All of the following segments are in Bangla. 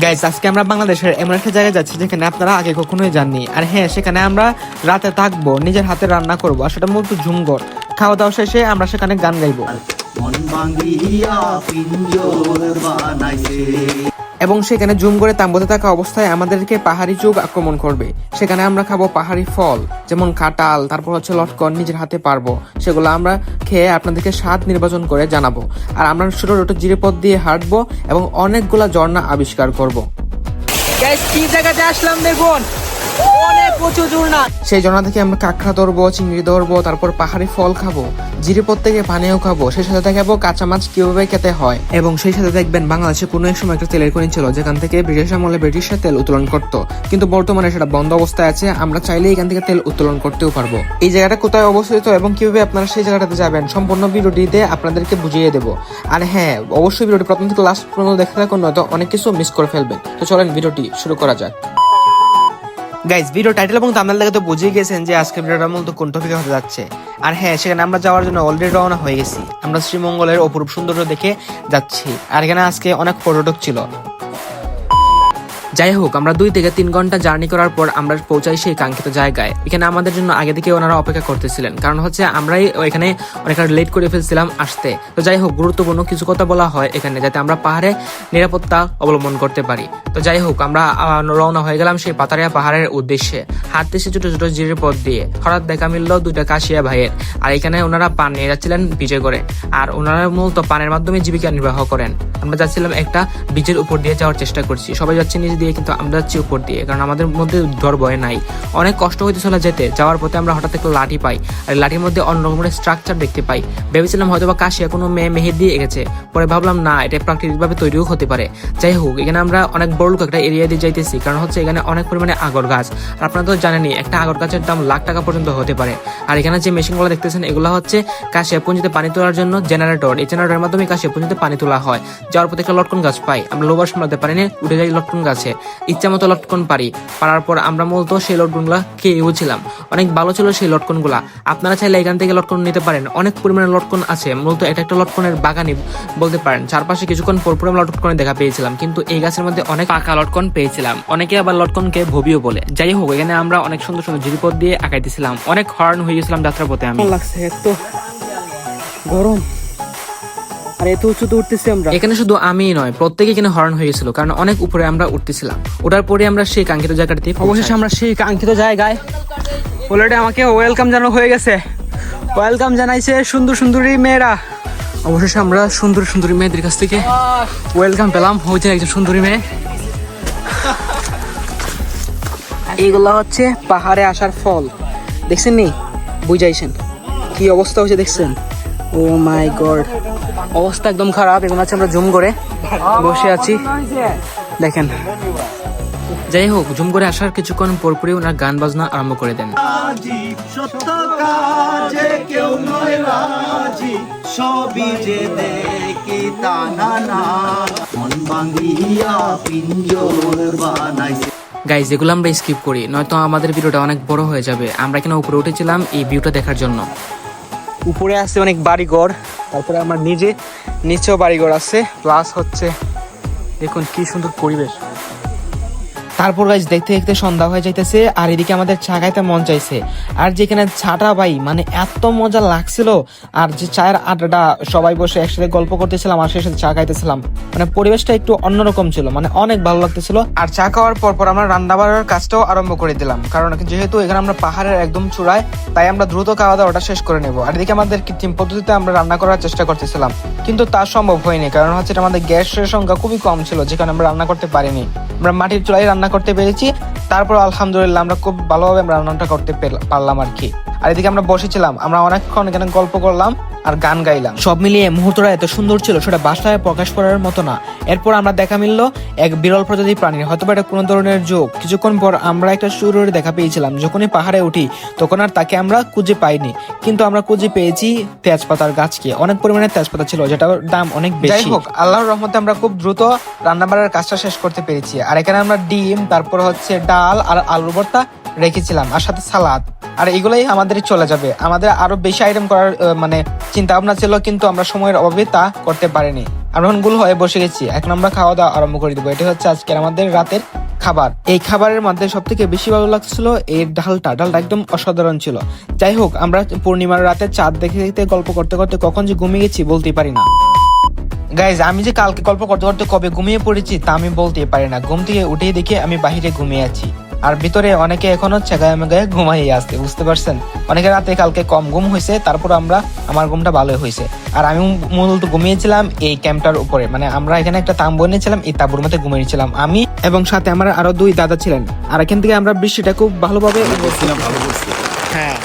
গাইস, আজকে আমরা বাংলাদেশের এমন একটা জায়গায় যাচ্ছি যেখানে আপনারা আগে কখনোই যাননি। আর হ্যাঁ, সেখানে আমরা রাতে থাকবো, নিজের হাতে রান্না করবো, আর সেটা মূলত ঝুমঘর। খাওয়া দাওয়া শেষে আমরা সেখানে গান গাইবো এবং সেখানে জুম করে তাম্বুতে থাকা অবস্থায় আমাদেরকে পাহাড়ি চোখ আক্রমণ করবে। সেখানে আমরা খাবো পাহাড়ি ফল, যেমন কাঁঠাল, তারপর হচ্ছে লটকন, নিজের হাতে পারবো। সেগুলো আমরা খেয়ে আপনাদেরকে স্বাদ নির্বাচন করে জানাবো। আর আমরা ছোট ছোট জিরেপথ দিয়ে হাঁটবো এবং অনেকগুলা ঝর্ণা আবিষ্কার করবো। কি জায়গাতে আসলাম দেখুন, অনেক প্রচুর ঝর্ণা। সেই ঝর্ণা থেকে আমরা কাঁকড়া ধরবো, চিংড়ি ধরবো, তারপর পাহাড়ি ফল খাবো, জিরিপথ থেকে পানিও খাবো, সেই সাথে দেখাবো কাঁচা মাছ কিভাবে খেতে হয়। এবং সেই সাথে দেখবেন বাংলাদেশে কোনো এক সময় একটা তেলের খনি ছিল যেখান থেকে ব্রিটিশ আমলে ব্রিটিশরা তেল উত্তোলন করতো, কিন্তু বর্তমানে সেটা বন্ধ অবস্থায় আছে। আমরা চাইলে এখান থেকে তেল উত্তোলন করতেও পারবো। এই জায়গাটা কোথায় অবস্থিত এবং কিভাবে আপনারা সেই জায়গাটাতে যাবেন সম্পূর্ণ ভিডিওটিতে আপনাদেরকে বুঝিয়ে দেবো। আর হ্যাঁ, অবশ্যই ভিডিওটি প্রথম থেকে লাস্ট পর্যন্ত দেখতে থাকুন, নয়তো অনেক কিছু মিস করে ফেলবেন। তো চলেন ভিডিওটি শুরু করা যাক। গাইজ, ভিডিও টাইটেল এবং থাম্বনেল দেখে তো বুঝেই গেছেন যে আজকে ভিডিওটা মূলত কোন টপিকে হতে যাচ্ছে। আর হ্যাঁ, সেখানে আমরা যাওয়ার জন্য অলরেডি রওনা হয়ে গেছি। আমরা শ্রীমঙ্গলের অপরূপ সৌন্দর্য দেখে যাচ্ছি। আর এখানে আজকে অনেক পর্যটক ছিল। যাই হোক, আমরা 2 থেকে 3 ঘন্টা জার্নি করার পর আমরা পৌঁছাই সেই কাঙ্ক্ষিত জায়গায়। এখানে আমাদের জন্য আগে থেকে ওনারা অপেক্ষা করতেছিলেন, কারণ হচ্ছে আমরাই এখানে অনেকটা লেট করে ফেলছিলাম আসতে। তো যাই হোক, গুরুত্বপূর্ণ কিছু কথা বলা হয় এখানে, যাতে আমরা পাহাড়ে নিরাপত্তা অবলম্বন করতে পারি। তো যাই হোক, আমরা রওনা হয়ে গেলাম সেই পাতারিয়া পাহাড়ের উদ্দেশ্যে। হাঁটতেছি ছোট ছোট জিরের পথ দিয়ে। হঠাৎ দেখা মিলল 2টা কাশিয়া ভাইয়ের। আর এখানে ওনারা পান নিয়ে যাচ্ছিলেন বিজে করে। আর ওনারা মূলত পানের মাধ্যমে জীবিকা নির্বাহ করেন। আমরা যাচ্ছিলাম একটা ব্রিজের উপর দিয়ে যাওয়ার চেষ্টা করছি। সবাই যাচ্ছে নিচে দিয়ে, কিন্তু আমরা যাচ্ছি উপর দিয়ে, কারণ আমাদের মধ্যে ডর ভয় নাই। অনেক কষ্ট হইতেছিল যেতে। যাওয়ার পথে আমরা হঠাৎ একটা লাঠি পাই। আর লাঠির মধ্যে অন্য রকমের স্ট্রাকচার দেখতে পাই। ভেবেছিলাম হয়তো বা কাশিয়া কোনো মেয়ে মেহের দিয়ে এগেছে। পরে ভাবলাম না, এটা প্রাকৃতিকভাবে তৈরিও হতে পারে। যাই হোক, এখানে আমরা অনেক বড় একটা এরিয়া দিয়ে যাইতেছি, কারণ হচ্ছে এখানে অনেক পরিমাণে আগর গাছ। আর আপনারা তো জানেনই, একটা আগর গাছের দাম লাখ টাকা পর্যন্ত হতে পারে। আর এখানে যে মেশিনগুলো দেখতেছেন, এগুলো হচ্ছে কাশিয়া পুঞ্জিতে পানি তোলার জন্য জেনারেটর। এই জেনারেটরের মাধ্যমে কাশিয়া পুঞ্জিতে পানি তোলা হয়। যাওয়ার পথে একটা লটকন গাছ পাই। আমরা লোবার সামলাতে পারি না, উঠে যাই লটকন গাছে। ইচ্ছা মতো লটকন পারি। পারার পর আমরা মূলত সেই লটকনগুলা খেয়েও ছিলাম। অনেক ভালো ছিল সেই লটকনগুলা। আপনারা চাইলে এখান থেকে লটকন নিতে পারেন। অনেক পরিমাণে লটকন আছে। মূলত এটা একটা লটকনের বাগানই বলতে পারেন। চারপাশে কিছুক্ষণ পর আমরা লটকনের দেখা পেয়েছিলাম, কিন্তু এই গাছের মধ্যে অনেক পাকা লটকন পেয়েছিলাম। অনেকে আবার লটকনকে ভবিও বলে। যাই হোক, এখানে আমরা অনেক সুন্দর সুন্দর জিরিপথ দিয়ে আঁকাইতেছিলাম। অনেক হর্ন হয়ে গেছিলাম যাত্রার পথে। আমি লাগছে এত গরম, আর এত উঁচুতে উঠতেছি আমরা। এখানে শুধু আমিই নয়, প্রত্যেকে এখানে হর্ন হয়ে গেছিল, কারণ অনেক উপরে আমরা উঠতেছিলাম। ওঠার পরে আমরা সেই কাঙ্ক্ষিত জায়গাটাতে অবশেষে আমরা সেই কাঙ্ক্ষিত জায়গায় অলরেডি আমাকে ওয়েলকাম জানানো হয়ে গেছে। ওয়েলকাম জানাইছে সুন্দর সুন্দরী মেয়েরা। অবশেষে আমরা সুন্দর সুন্দরী মেয়েদের কাছ থেকে ওয়েলকাম পেলাম। হয়েছে একজন সুন্দরী মেয়ে। এইগুলা হচ্ছে পাহাড়ে আসার ফল। দেখছেন নি, বুঝাইছেন কি অবস্থা হয়েছে, দেখছেন? ও মাই গড, অবস্থা একদম খারাপ। এগুলো আছে, আমরা জুম করে বসে আছি, দেখেন। যাই হোক, জুম করে আসার কিছুক্ষণ পরপরই ওনার গান বাজনা আরম্ভ করে দেন। গাইজ, এগুলো আমরা স্কিপ করি, নয়তো আমাদের ভিডিওটা অনেক বড় হয়ে যাবে। আমরা এখানে উপরে উঠেছিলাম এই ভিউটা দেখার জন্য। উপরে আছে অনেক বাড়িঘর, তারপরে আমার নিচেও বাড়িঘর আছে, প্লাস হচ্ছে দেখুন কি সুন্দর পরিবেশ। তারপর গাইজ দেখতে দেখতে সন্ধ্যা হয়ে যাইতেছে, আর এদিকে আমাদের চা খাইতে মন চাইছে। আর যেখানে চাটা ভাই, মানে এত মজা লাগছিল। আর যে চায়ের আড্ডাটা, সবাই বসে একসাথে গল্প করতেছিলাম আর সেই সাথে চা খাইতেছিলাম, মানে পরিবেশটা একটু অন্যরকম ছিল, মানে অনেক ভালো লাগতেছিল। আর চা খাওয়ার পর আমরা রান্না বাড়ার কাজটাও আরম্ভ করে দিলাম, কারণ যেহেতু এখানে আমরা পাহাড়ের একদম চূড়ায়, তাই আমরা দ্রুত খাওয়া দাওয়াটা শেষ করে নেবো। আর এদিকে আমাদের কৃত্রিম পদ্ধতিতে আমরা রান্না করার চেষ্টা করতেছিলাম, কিন্তু তা সম্ভব হয়নি, কারণ হচ্ছে আমাদের গ্যাসের সংখ্যা খুবই কম ছিল, যেখানে আমরা রান্না করতে পারিনি। আমরা মাটির চুলায় রান্না করতে পেরেছি। তারপর আলহামদুলিল্লাহ আমরা খুব ভালোভাবে রান্নাটা করতে পারলাম আর কি। আর এদিকে আমরা বসেছিলাম, আমরা অনেকক্ষণ এখানে গল্প করলাম আর গান গাইলাম। সব মিলিয়ে মুহূর্তটা এত সুন্দর ছিল, সেটা বাসায় প্রকাশ করার মতো না। এরপর আমরা দেখা মিললো এক বিরল প্রজাতির প্রাণীর, হয়তো এটা কোনো ধরনের যোগ। কিছুক্ষণ পর আমরা একটা শুয়োরের দেখা পেয়েছিলাম। যখনই পাহাড়ে উঠি তখন আর তাকে আমরা খুঁজে পাইনি, কিন্তু আমরা খুঁজে পেয়েছি তেজপাতার গাছকে। অনেক পরিমাণে তেজপাতা ছিল, যেটার দাম অনেক বেশি। যাই হোক, আল্লাহর রহমতে আমরা খুব দ্রুত রান্না বাড়ার কাজটা শেষ করতে পেরেছি। আর এখানে আমরা ডিম, তারপর হচ্ছে ডাল আর আলু ভর্তা রেখেছিলাম, আর সাথে সালাদ। আর এগুলাই আমাদের চলে যাবে। আমাদের আরো বেশি আইটেম করার মানে চিন্তা ভাবনা ছিল, কিন্তু আমরা সময়ের অভাবে তা করতে পারিনি। আমরা এখন গুল হয়ে বসে গেছি, এখন আমরা খাওয়া দাওয়া আরম্ভ করে দেবো। এটা হচ্ছে আজকের আমাদের রাতের খাবার। এই খাবারের মধ্যে সব থেকে বেশি ভালো লাগছিল এর ডালটা একদম অসাধারণ ছিল। যাই হোক, আমরা পূর্ণিমার রাতে চাঁদ দেখতে দেখতে গল্প করতে করতে কখন যে ঘুমিয়ে গেছি বলতেই পারি না। গাইজ, আমি যে কালকে গল্প করতে করতে কবে ঘুমিয়ে পড়েছি তা আমি বলতেই পারি না। ঘুম থেকে উঠেই দেখি আমি বাহিরে ঘুমিয়ে আছি, আর ভিতরে অনেকে এখনো চেগায় মেগায় ঘুমাইয়ে আসছে, বুঝতে পারছেন? অনেকে রাতে কালকে কম ঘুম হয়েছে, তারপর আমার ঘুমটা ভালোই হয়েছে। আর আমি মূলত ঘুমিয়েছিলাম এই ক্যাম্পটার উপরে, মানে আমরা এখানে একটা তাঁবু এনেছিলাম, এই তাঁবুর মধ্যে ঘুমিয়েছিলাম আমি এবং সাথে আমার আরো 2 দাদা ছিলেন। আর এখান থেকে আমরা বৃষ্টিটা খুব ভালোভাবে হ্যাঁ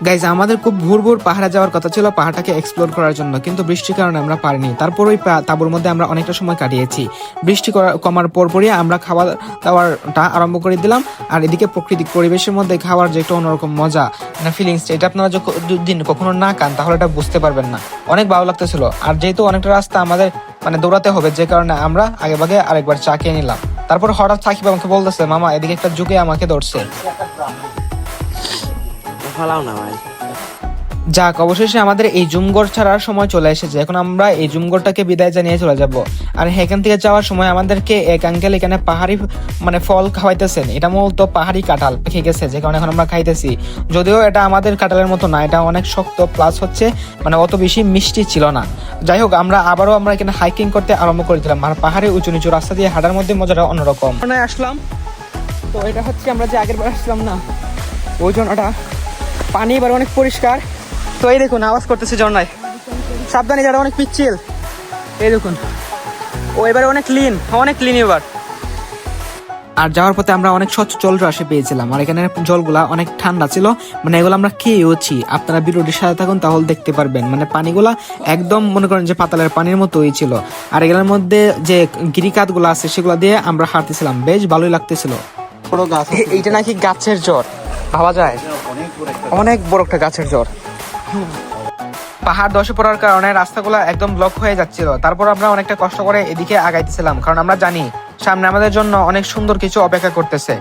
গাইজ, আমাদের খুব ভোর পাহাড়ে যাওয়ার কথা ছিল, পাহাড়টাকে এক্সপ্লোর করার জন্য, কিন্তু বৃষ্টির কারণে আমরা পারিনি। তারপর ওই তাঁবুর মধ্যে আমরা অনেকটা সময় কাটিয়েছি। বৃষ্টি কমার পরপরই আমরা খাওয়া দাওয়াটা আরম্ভ করে দিলাম। আর এদিকে প্রাকৃতিক পরিবেশের মধ্যে খাওয়ার যে একটা অন্যরকম মজা, মানে ফিলিংস, এটা আপনারা যদি কখনো না খান তাহলে এটা বুঝতে পারবেন না। অনেক ভালো লাগতেছিল। আর যেহেতু অনেকটা রাস্তা আমাদের মানে দৌড়াতে হবে, যে কারণে আমরা আগে ভাগে আরেকবার চা খেয়ে নিলাম। তারপর হঠাৎ সাকিব আমাকে বলতেছে, মামা এদিকে একটা যুগে আমাকে ধরছে। যাক, অবশেষে আমাদের এই জুমগড় ছাড়ার সময় চলে এসেছে। এখন আমরা এই জুমগড়টাকে বিদায় জানিয়ে চলে যাব। আর এখান থেকে যাওয়ার সময় আমাদেরকে এক আঙ্কেল এখানে পাহাড়ি মানে ফল খাওয়াইতেছেন। এটা মূলত পাহাড়ি কাঁঠাল পেকে গেছে, যে কারণে এখন আমরা খাইতেছি। যদিও এটা আমাদের কাঁঠালের মতো না, এটা অনেক শক্ত, প্লাস হচ্ছে মানে অত বেশি মিষ্টি ছিল না। যাই হোক, আমরা এখানে হাইকিং করতে আরম্ভ করে দিলাম। আর পাহাড়ে উঁচু নিচু রাস্তা দিয়ে হাঁটার মধ্যে মজাটা অন্যরকম। আসলাম তো এটা হচ্ছে আমরা যে আগের বার আসলাম না, ওই জন্যটা পানি এবার অনেক পরিষ্কার। তো এই দেখুন আওয়াজ করতেছে ঝর্ণায়, সাবধানে যারা অনেক পিচ্ছিল। এই দেখুন ও এবারে অনেক ক্লিন এবার। আর যাওয়ার পথে আমরা অনেক স্বচ্ছ জলরাশি পেয়েছিলাম। আর এখানে জলগুলা অনেক ঠান্ডা ছিল, মানে এগুলো আমরা খেয়েওছি। আপনারা ভিডিওটির সাথে থাকুন তাহলে দেখতে পারবেন। মানে পানিগুলা একদম মনে করেন যে পাতালের পানির মতোই ছিল। আর এগুলোর মধ্যে যে গিরিকাতগুলো আছে সেগুলো দিয়ে আমরা হাঁটতেছিলাম, বেশ ভালোই লাগতেছিল। এইটা নাকি গাছের জ্বর ভাবা যায়, অনেক বড় একটা গাছের জ্বর। পাহাড় ধসে পড়ার কারণে রাস্তাগুলো একদম ব্লক হয়ে যাচ্ছিল। তারপর আমরা অনেকটা কষ্ট করে এদিকে আগাইতেছিলাম, কারণ আমরা জানি সামনে আমাদের জন্য অনেক সুন্দর কিছু অপেক্ষা করতেছে।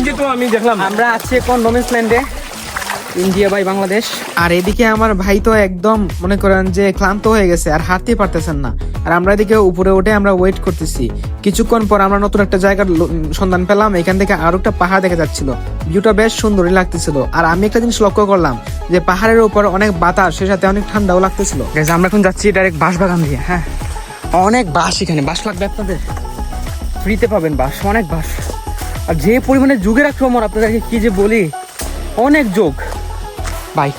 কিন্তু আমি দেখলাম আমরা আছি এখন নোম্যান্স ল্যান্ডে, ইন্ডিয়া বাই বাংলাদেশ। আর এদিকে আমার ভাই তো একদম মনে করেন যে ক্লান্ত হয়ে গেছে, আর হাঁটতে পারতেছেন না। আর আমরা এদিকে উপরে উঠে আমরা ওয়েট করতেছি। কিছুক্ষণ পর আমরা নতুন একটা জায়গার সন্ধান পেলাম। এখান থেকে আরো একটা পাহাড় দেখা যাচ্ছিল, ভিউটা বেশ সুন্দরই লাগতেছিল। আর আমি একটা জিনিস লক্ষ্য করলাম যে পাহাড়ের উপর অনেক বাতাস, সে সাথে অনেক ঠান্ডাও লাগতেছিল। আমরা এখন যাচ্ছি ডাইরেক্ট বাঁশ বাগান দিয়ে। হ্যাঁ, অনেক বাঁশ, এখানে বাঁশ লাগবে আপনাদের, ফ্রিতে পাবেন বাঁশ, অনেক বাঁশ। আর যে পরিমাণে যুগের আক্রমণ, আপনাদেরকে কি যে বলি, অনেক যোগ ভাই।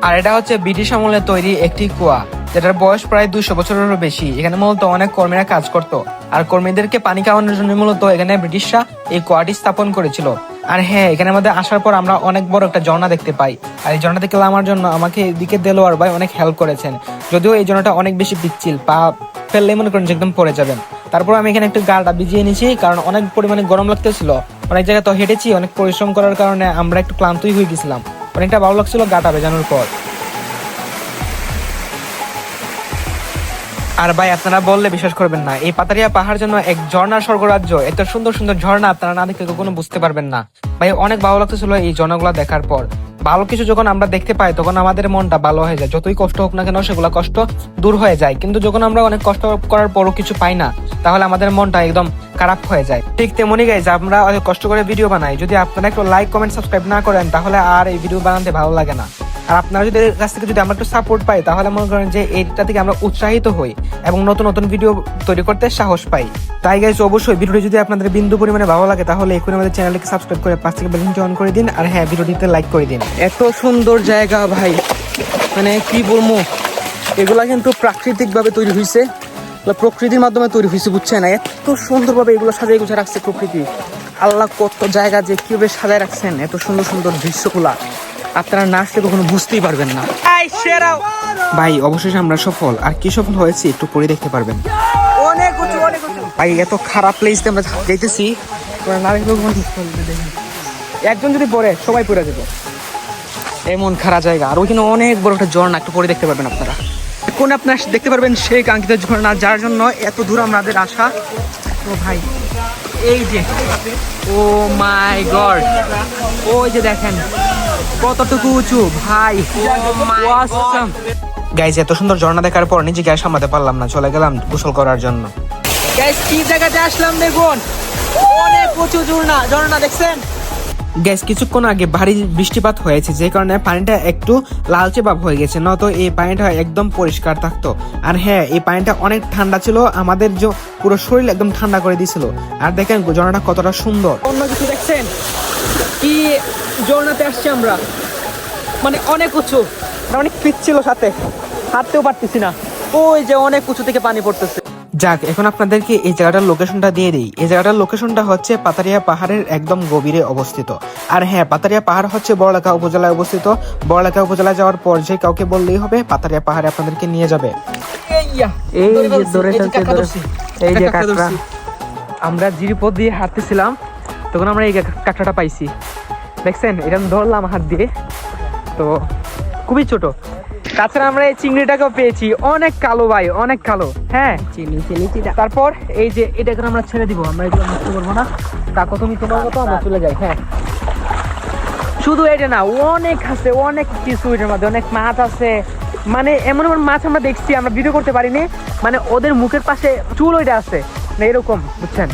আর এটা হচ্ছে ব্রিটিশ আমলে তৈরি একটি কুয়া, যেটার বয়স প্রায় 200 বছরেরও বেশি। এখানে মূলত অনেক কর্মীরা কাজ করত। আর কর্মীদেরকে পানি খাওয়ানোর জন্য মূলত এখানে ব্রিটিশরা এই কুয়াটি স্থাপন করেছিল। আর হ্যাঁ, এখানে মধ্যে আসার পর আমরা অনেক বড় একটা ঝর্ণা দেখতে পাই। আর এই ঝর্ণা দেখে আমার জন্য আমাকে এদিকে দেলোয়ার ভাই অনেক হেল্প করেছেন। যদিও এই ঝর্ণাটা অনেক বেশি পিচ্ছিল, পা ফেললে মনে করেন যে একদম পড়ে যাবেন। তারপর আমি এখানে একটু গাটা ভিজিয়ে নিয়েছি, কারণ অনেক পরিমাণে গরম লাগতেছিল। অনেক জায়গায় তো হেঁটেছি, অনেক পরিশ্রম করার কারণে আমরা একটু ক্লান্তই হয়ে গেছিলাম। অনেকটা ভালো লাগছিল গাটা ভেজানোর পর। আর ভাই, আপনারা বললে বিশ্বাস করবেন না, এই পাতারিয়া পাহাড় জন্য এক ঝর্ণার স্বর্গরাজ্য। এত সুন্দর সুন্দর ঝর্ণা আপনারা না দেখে কখনো বুঝতে পারবেন না। ভাই অনেক ভালো লাগতেছিল এই ঝর্ণাগুলো দেখার পর। ভালো কিছু যখন আমরা দেখতে পাই তখন আমাদের মনটা ভালো হয়ে যায়। যতই কষ্ট হোক না কেন সেগুলো কষ্ট দূর হয়ে যায়। কিন্তু যখন আমরা অনেক কষ্ট করার পরও কিছু পাই না, তাহলে আমাদের মনটা একদম খারাপ হয়ে যায়। ঠিক তেমনই গাইজ, আমরা অনেক কষ্ট করে ভিডিও বানাই, যদি আপনারা একটু লাইক কমেন্ট সাবস্ক্রাইব না করেন তাহলে আর এই ভিডিও বানাতে ভালো লাগে না। আর আপনারা যদি এর কাছ থেকে যদি আমরা একটু সাপোর্ট পাই তাহলে মনে করেন যে এইটা থেকে আমরা উৎসাহিত হই এবং নতুন নতুন ভিডিও তৈরি করতে সাহস পাই। তাই গাইজ, অবশ্যই ভিডিওটি যদি আপনাদের বিন্দু পরিমাণে ভালো লাগে তাহলে এখন আমাদের চ্যানেলকে সাবস্ক্রাইব করে পাশ থেকে বেল আইকনটি অন করে দিন। আর হ্যাঁ, ভিডিওটিতে লাইক করে দিন। এত সুন্দর জায়গা ভাই, মানে কি বলবো, এগুলা কিন্তু প্রাকৃতিক ভাবে তৈরি হয়েছে, প্রকৃতির মাধ্যমে তৈরি হয়েছে, বুঝছেন? এত সুন্দরভাবে এগুলো সাজাই গুছিয়ে রাখছে প্রকৃতি। আল্লাহ কত জায়গা যে কিভাবে সাজায় রাখছেন, এত সুন্দর সুন্দর দৃশ্যগুলা আপনারা না আসলে কখনো বুঝতেই পারবেন না। ভাই অবশেষে আমরা সফল। আর কি সফল হয়েছি একটু পরে দেখতে পারবেন। অনেক উঁচু, অনেক উঁচু ভাই, এত খারাপ প্লেসে আমরা যাইতেছি, একজন যদি পড়ে সবাই পড়ে যাবো, এমন খারাপ জায়গা। আর ওইখানে অনেক বড় একটা ঝর্ণা, একটু পরে দেখতে পারবেন আপনারা। কোন আপনারা দেখতে পারবেন সেই কাঙ্ক্ষিত ঝর্ণা, যার জন্য এত দূর আমাদের আসা। তো ভাই এই যে, ও মাই গড, ওই যে দেখেন কতটুকু উঁচু ভাই, গাইজ এত সুন্দর ঝর্ণা দেখার পর নিজেকে আর সামলাতে পারলাম না, চলে গেলাম গোসল করার জন্য। গাইস কি জায়গাতে আসলাম দেখুন, অনেক উঁচু ঝর্ণা দেখছেন। গ্যাস কিছুক্ষণ আগে ভারী বৃষ্টিপাত হয়েছে, যে কারণে পানিটা একটু লালচে ভাব হয়ে গেছে, নয়তো এই পানিটা একদম পরিষ্কার থাকতো। আর হ্যাঁ, এই পানিটা অনেক ঠান্ডা ছিল, আমাদের যে পুরো শরীর একদম ঠান্ডা করে দিয়েছিল। আর দেখেন ঝর্ণাটা কতটা সুন্দর। অন্য কিছু দেখছেন কি, ঝর্ণাতে আসছি আমরা, মানে অনেক উঁচু, অনেক পিচ ছিল, সাথে হাঁটতেও পারতেছি না। ওই যে অনেক উঁচু থেকে পানি পড়তেছে। যাক, এখন আপনাদেরকে এই জায়গাটার লোকেশনটা দিয়ে দিই। এই জায়গাটার লোকেশনটা হচ্ছে পাতারিয়া পাহাড়ের একদম গভীরে অবস্থিত। আর হ্যাঁ, পাতারিয়া পাহাড় হচ্ছে বড়লেখা উপজেলায় অবস্থিত। বড়লেখা উপজেলায় যাওয়ার পর যে কাউকে বললেই হবে পাতারিয়া পাহাড়ে আপনাদেরকে নিয়ে যাবে। এই যে ধরে ফেলছে, এই যে কাঁকড়া। আমরা জিরিপথ দিয়ে হাঁটতেছিলাম, তখন আমরা এই কাঁকড়াটা পাইছি, দেখছেন? এটা আমি ধরলাম হাত দিয়ে, তো খুবই ছোট। তাছাড়া আমরা এই চিংড়িটাকেও পেয়েছি, অনেক কালো ভাই, অনেক কালো। হ্যাঁ, তারপর এই যে এটা এখন আমরা ছেড়ে দিব, আমরা এগুলো নষ্ট করবো না। কাকু তুমি তোমার মতো, আমরা চলে যাই। হ্যাঁ, শুধু এটা না, অনেক আছে, অনেক কিছু এটার মধ্যে, অনেক মাছ আছে। মানে এমন এমন মাছ আমরা দেখছি, আমরা ভিডিও করতে পারিনি। মানে ওদের মুখের পাশে চুল ওইটা আছে না, এরকম, বুঝছেন?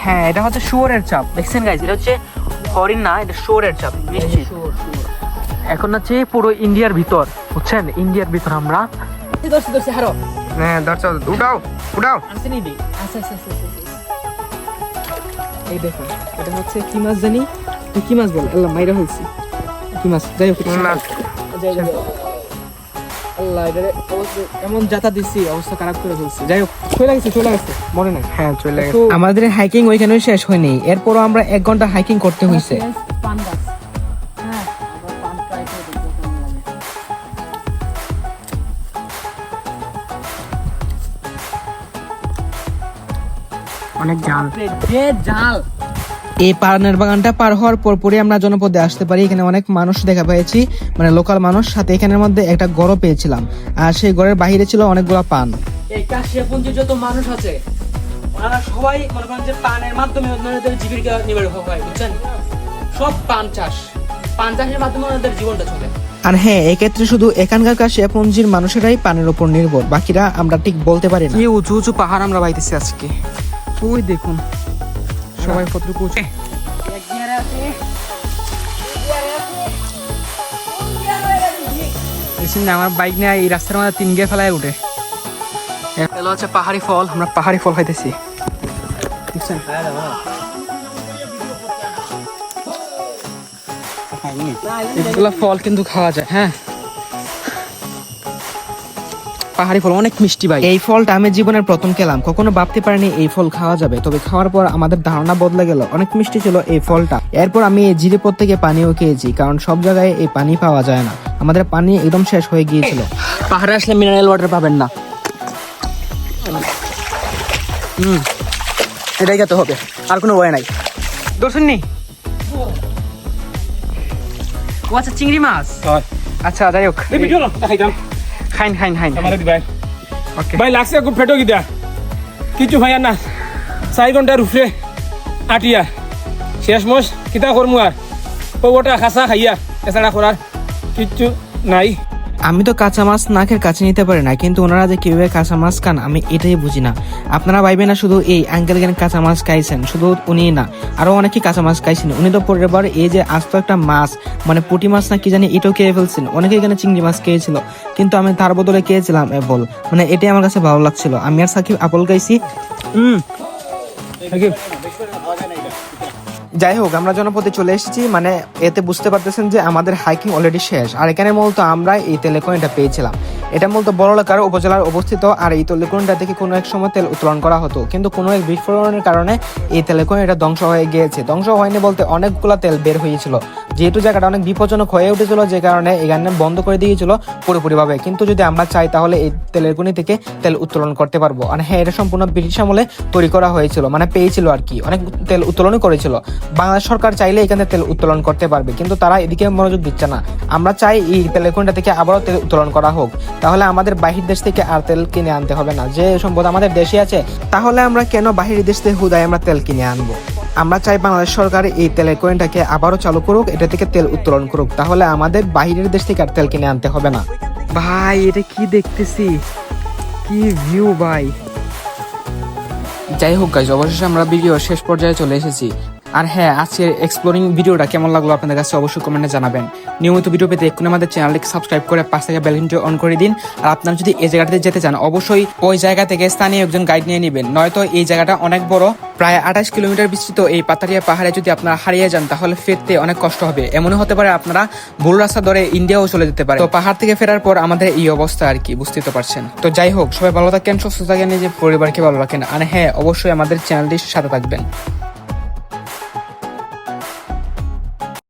হ্যাঁ, এটা হচ্ছে শুয়োরের চাপ, দেখছেন গাইজ? এটা হচ্ছে হরিণ না, এটা শুয়োরের চাপ, নিশ্চিত। এখন হচ্ছে পুরো ইন্ডিয়ার ভিতর, বুঝছেন? ইন্ডিয়ার ভিতর আমরা হ্যাঁ, দর্শক উঠাও উঠাও। এই দেখুন, এটা হচ্ছে কি মাছ জানি, কি মাছ বলে, আল্লাহ মাইরা হয়েছি কি মাছ, যাই হোক। আল্লাহ, এটা এমন যাতা দিচ্ছি, অবস্থা খারাপ করে ফেলছে। যাই হোক, চলে গেছে, মনে নাই। হ্যাঁ, চলে গেছে। আমাদের হাইকিং ওইখানে শেষ হয়নি, এরপরও আমরা 1 ঘন্টা হাইকিং করতে হয়েছে। অনেক জাল। এই পানের বাগানটা পার হওয়ার পরপরই আমরা জনপদে আসতে পারি। এখানে অনেক মানুষ দেখা পেয়েছি, মানে লোকাল মানুষ, সাথে এখানের মধ্যে একটা গড়ও পেয়েছিলাম। আর সেই গড়ের বাহিরে ছিল অনেকগুলা পান। এই কাশিয়াপুঞ্জের যত মানুষ আছে, ওনারা সবাই মনে করেন যে পানের মাধ্যমে ওনাদের জীবিকা নির্বাহ হয়, বুঝছেন? সব পান চাষের মাধ্যমে ওনাদের জীবনটা চলে। আর হ্যাঁ, এক্ষেত্রে শুধু এখানকার কাশিয়াপুঞ্জির মানুষেরাই পানের উপর নির্ভর, বাকিরা আমরা ঠিক বলতে পারি না। কি উঁচু উঁচু পাহাড় আমরা পাইতেছি আজকে, ওই দেখুন সবাই কতটুকু উঁচু। আমার বাইক নিয়ে এই রাস্তার মধ্যে 3 গিয়ে ফেলায় উঠে। এগুলো হচ্ছে পাহাড়ি ফল, আমরা পাহাড়ি ফল খাইতেছি, বুঝছেন? এগুলো ফল কিন্তু খাওয়া যায়। হ্যাঁ, পাহাড়ি ফল অনেক মিষ্টি ভাই। এই ফলটা আমি জীবনের প্রথম খেলাম, কখনো ভাবতে পারিনি এই ফল খাওয়া যাবে, তবে খাওয়ার পর আমাদের ধারণা বদলে গেল। অনেক মিষ্টি ছিল এই ফলটা। এরপর আমি এই জিরিপথ থেকে পানিও খেয়েছি, কারণ সব জায়গায় এই পানি পাওয়া যায় না। আমাদের পানি একদম শেষ হয়ে গিয়েছিল। পাহাড়ে আসলে মিনারেল ওয়াটার পাবেন না। এটাই খেতে হবে, আর কোনো ওয়ে নাই। দর্শন নেই। ও আচ্ছা, চিংড়ি মাছ। আচ্ছা, যাই হোক, খাইন। ভাই লাগছে খুব ফেটো গিয়া কিছু ভাই না 4 ঘন্টার উপরে আটিয়া শেষ মোষ কিতা করমু আর ওটা খাসা খাইয়া এছাড়া করার কিচ্ছু নাই। আমি তো কাঁচা মাছ নাকের কাছে নিতে পারি না, কিন্তু ওনারা যে কিভাবে কাঁচা মাছ খান আমি এটাই বুঝি না। আপনারা ভাইবেন না শুধু এই আঙ্কেল জ্ঞান কাঁচা মাছ খাইছেন, শুধু উনি না, আরো অনেকে কাঁচা মাছ খাইছেন। উনি তো পরের বার এই যে আস্ত একটা মাছ, মানে পুঁটি মাছ না কি জানি, এটাও খেয়ে ফেলছেন। অনেকে এখানে চিংড়ি মাছ খেয়েছিল, কিন্তু আমি তার বদলে খেয়েছিলাম অ্যাপল। মানে এটাই আমার কাছে ভালো লাগছিল। আমি আর সাকিব আপেল খাইছি। যাই হোক, আমরা জনপদে চলে এসেছি, মানে এতে বুঝতে পারতেছেন যে আমাদের হাইকিং অলরেডি শেষ। আর এখানে মূলত আমরা এই তেলেকোনিটা পেয়েছিলাম। এটা মূলত বড়লেখার উপজেলার অবস্থিত। আর এই তেলেকোনিটা থেকে কোনো এক সময় তেল উত্তোলন করা হতো, কিন্তু কোনো এক বিস্ফোরণের কারণে এই তেলেকোনিটা ধ্বংস হয়ে গিয়েছে। ধ্বংস হয়নি বলতে অনেকগুলো তেল বের হয়েছিল, যেহেতু জায়গাটা অনেক বিপজ্জনক হয়ে উঠেছিল, যে কারণে এখানে বন্ধ করে দিয়েছিল পুরোপুরিভাবে। কিন্তু যদি আমরা চাই তাহলে এই তেলেকোনি থেকে তেল উত্তোলন করতে পারবো। আর হ্যাঁ, এটা সম্পূর্ণ ব্রিটিশ আমলে তৈরি করা হয়েছিল, মানে পেয়েছিল আর কি, অনেক তেল উত্তোলনই করেছিল। বাংলাদেশ সরকার চাইলে এখানে তেল উত্তোলন করতে পারবে, কিন্তু তারা এদিকে মনোযোগ দিচ্ছে না। আমরা চাই এই তেলেকোনিটা থেকে আবারও তেল উত্তোলন করা হোক, তাহলে আমাদের বাহির দেশ থেকে আর তেল কিনে আনতে হবে না। যে সম্পদ আমাদের দেশে আছে, তাহলে আমরা কেন বাহির দেশ থেকে হুদায় আমরা তেল কিনে আনবো? আমরা চাই বাংলাদেশ সরকার এই তেলের কয়েনটাকে আবারও চালু করুক, এটা থেকে তেল উত্তোলন করুক, তাহলে আমাদের বাইরের দেশ থেকে আর তেল কিনে আনতে হবে না। ভাই এটা কি দেখতেছি, কি ভিউ ভাই। যাই হোক গাইজ, অবশেষে আমরা ভিডিও শেষ পর্যায়ে চলে এসেছি। আর হ্যাঁ, আজকের এক্সপ্লোরিং ভিডিওটা কেমন লাগলো আপনাদের কাছে অবশ্যই কমেন্টে জানাবেন। নিয়মিত ভিডিও পেতে এক্ষুনি আমাদের চ্যানেলটিকে সাবস্ক্রাইব করে পাশে থাকা বেল আইকনটি অন করে দিন। আর আপনারা যদি এই জায়গাটাতে যেতে চান অবশ্যই ওই জায়গা থেকে স্থানীয় একজন গাইড নিয়ে নেবেন, নয়তো এই জায়গাটা অনেক বড়, প্রায় 28 কিলোমিটার বিস্তৃত এই পাতারিয়া পাহাড়ে যদি আপনারা হারিয়ে যান তাহলে ফিরতে অনেক কষ্ট হবে। এমনও হতে পারে আপনারা ভুল রাস্তা ধরে ইন্ডিয়াও চলে যেতে পারে। তো পাহাড় থেকে ফেরার পর আমাদের এই অবস্থা আর কি, বুঝতে তো পারছেন। তো যাই হোক, সবাই ভালো থাকেন, সুস্থ থাকেন, নিজের পরিবারকে ভালো রাখেন। আর হ্যাঁ, অবশ্যই আমাদের চ্যানেলটির সাথে থাকবেন।